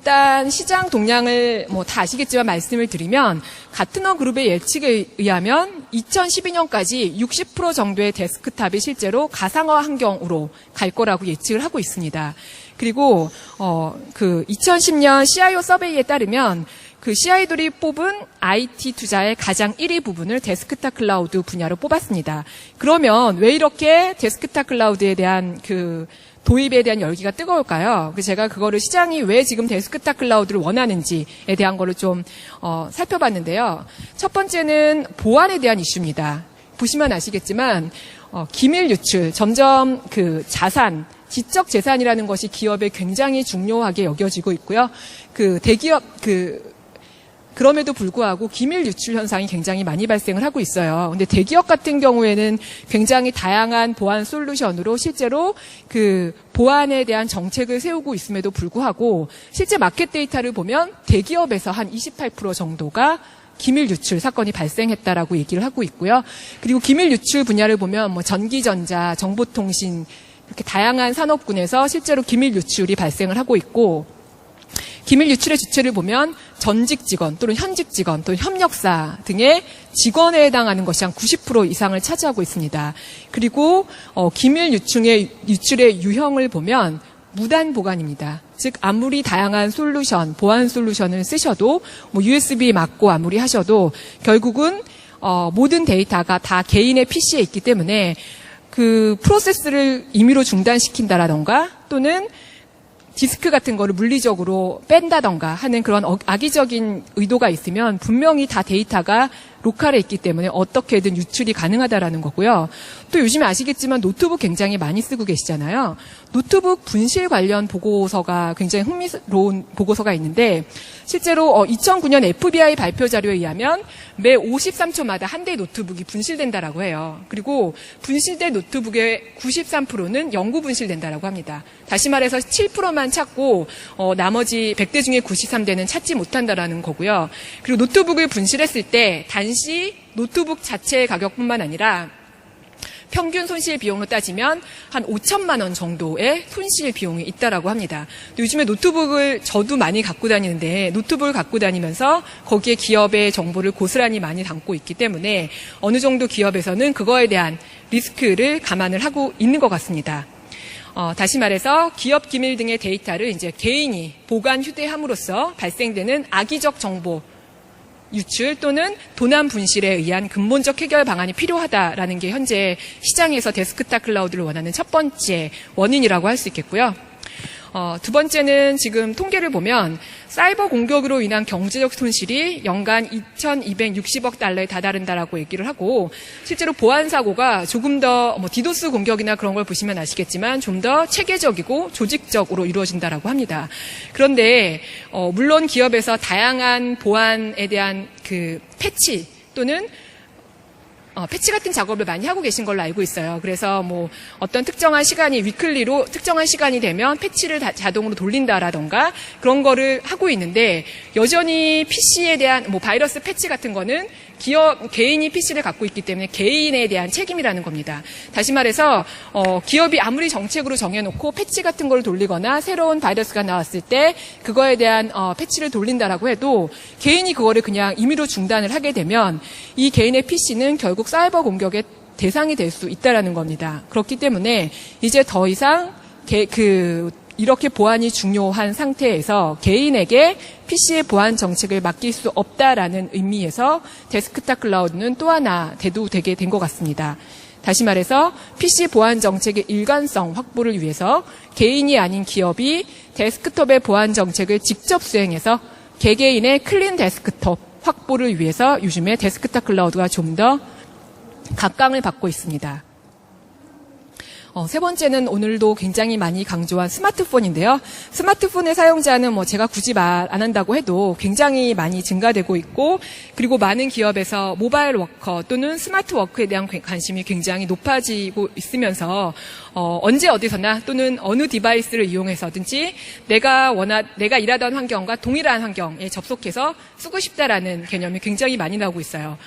일단 시장 동향을 다 아시겠지만 말씀을 드리면 가트너 그룹의 예측에 의하면 2012년까지 60% 정도의 데스크탑이 실제로 가상화 환경으로 갈 거라고 예측을 하고 있습니다. 그리고 2010년 CIO 서베이에 따르면 그 CIO들이 뽑은 IT 투자의 가장 1위 부분을 데스크탑 클라우드 분야로 뽑았습니다. 그러면 왜 이렇게 데스크탑 클라우드에 대한 그 도입에 대한 열기가 뜨거울까요? 그래서 제가 그거를 시장이 왜 지금 데스크탑 클라우드를 원하는지에 대한 거를 좀 살펴봤는데요. 첫 번째는 보안에 대한 이슈입니다. 보시면 아시겠지만 기밀 유출, 점점 그 자산, 지적 재산이라는 것이 기업에 굉장히 중요하게 여겨지고 있고요. 그 대기업 그럼에도 불구하고 기밀 유출 현상이 굉장히 많이 발생을 하고 있어요. 근데 대기업 같은 경우에는 굉장히 다양한 보안 솔루션으로 실제로 그 보안에 대한 정책을 세우고 있음에도 불구하고 실제 마켓 데이터를 보면 대기업에서 한 28% 정도가 기밀 유출 사건이 발생했다라고 얘기를 하고 있고요. 그리고 기밀 유출 분야를 보면 전기전자, 정보통신 이렇게 다양한 산업군에서 실제로 기밀 유출이 발생을 하고 있고 기밀 유출의 주체를 보면 전직 직원 또는 현직 직원 또는 협력사 등의 직원에 해당하는 것이 한 90% 이상을 차지하고 있습니다. 그리고 기밀 유출의 유형을 보면 무단 보관입니다. 즉 아무리 다양한 솔루션, 보안 솔루션을 쓰셔도 USB 맞고 아무리 하셔도 결국은 모든 데이터가 다 개인의 PC에 있기 때문에 그 프로세스를 임의로 중단시킨다라던가 또는 디스크 같은 거를 물리적으로 뺀다던가 하는 그런 악의적인 의도가 있으면 분명히 다 데이터가 로컬에 있기 때문에 어떻게든 유출이 가능하다라는 거고요. 또 요즘에 아시겠지만 노트북 굉장히 많이 쓰고 계시잖아요. 노트북 분실 관련 보고서가 굉장히 흥미로운 보고서가 있는데 실제로 2009년 FBI 발표 자료에 의하면 매 53초마다 한 대의 노트북이 분실된다라고 해요. 그리고 분실된 노트북의 93%는 영구 분실된다라고 합니다. 다시 말해서 7%만 찾고 나머지 100대 중에 93대는 찾지 못한다라는 거고요. 그리고 노트북을 분실했을 때 단시 노트북 자체의 가격뿐만 아니라 평균 손실 비용으로 따지면 한 5천만 원 정도의 손실 비용이 있다라고 합니다. 요즘에 노트북을 저도 많이 갖고 다니는데 노트북을 갖고 다니면서 거기에 기업의 정보를 고스란히 많이 담고 있기 때문에 어느 정도 기업에서는 그거에 대한 리스크를 감안을 하고 있는 것 같습니다. 다시 말해서 기업 기밀 등의 데이터를 이제 개인이 보관 휴대함으로써 발생되는 악의적 정보 유출 또는 도난 분실에 의한 근본적 해결 방안이 필요하다라는 게 현재 시장에서 데스크탑 클라우드를 원하는 첫 번째 원인이라고 할 수 있겠고요. 두 번째는 지금 통계를 보면 사이버 공격으로 인한 경제적 손실이 연간 2,260억 달러에 다다른다라고 얘기를 하고 실제로 보안 사고가 조금 더 디도스 공격이나 그런 걸 보시면 아시겠지만 좀 더 체계적이고 조직적으로 이루어진다라고 합니다. 그런데 물론 기업에서 다양한 보안에 대한 그 패치 또는 패치 같은 작업을 많이 하고 계신 걸로 알고 있어요. 그래서 어떤 특정한 시간이 위클리로 특정한 시간이 되면 패치를 자동으로 돌린다라던가 그런 거를 하고 있는데 여전히 PC에 대한 바이러스 패치 같은 거는 개인이 PC를 갖고 있기 때문에 개인에 대한 책임이라는 겁니다. 다시 말해서 기업이 아무리 정책으로 정해놓고 패치 같은 걸 돌리거나 새로운 바이러스가 나왔을 때 그거에 대한 패치를 돌린다라고 해도 개인이 그거를 그냥 임의로 중단을 하게 되면 이 개인의 PC는 결국 사이버 공격의 대상이 될 수 있다라는 겁니다. 그렇기 때문에 이제 더 이상 이렇게 보안이 중요한 상태에서 개인에게 PC의 보안 정책을 맡길 수 없다라는 의미에서 데스크탑 클라우드는 또 하나 대두되게 된 것 같습니다. 다시 말해서 PC 보안 정책의 일관성 확보를 위해서 개인이 아닌 기업이 데스크톱의 보안 정책을 직접 수행해서 개개인의 클린 데스크톱 확보를 위해서 요즘에 데스크탑 클라우드가 좀 더 각광을 받고 있습니다. 세 번째는 오늘도 굉장히 많이 강조한 스마트폰인데요. 스마트폰의 사용자는 제가 굳이 말 안 한다고 해도 굉장히 많이 증가되고 있고 그리고 많은 기업에서 모바일 워커 또는 스마트 워크에 대한 관심이 굉장히 높아지고 있으면서 언제 어디서나 또는 어느 디바이스를 이용해서든지 내가 일하던 환경과 동일한 환경에 접속해서 쓰고 싶다라는 개념이 굉장히 많이 나오고 있어요.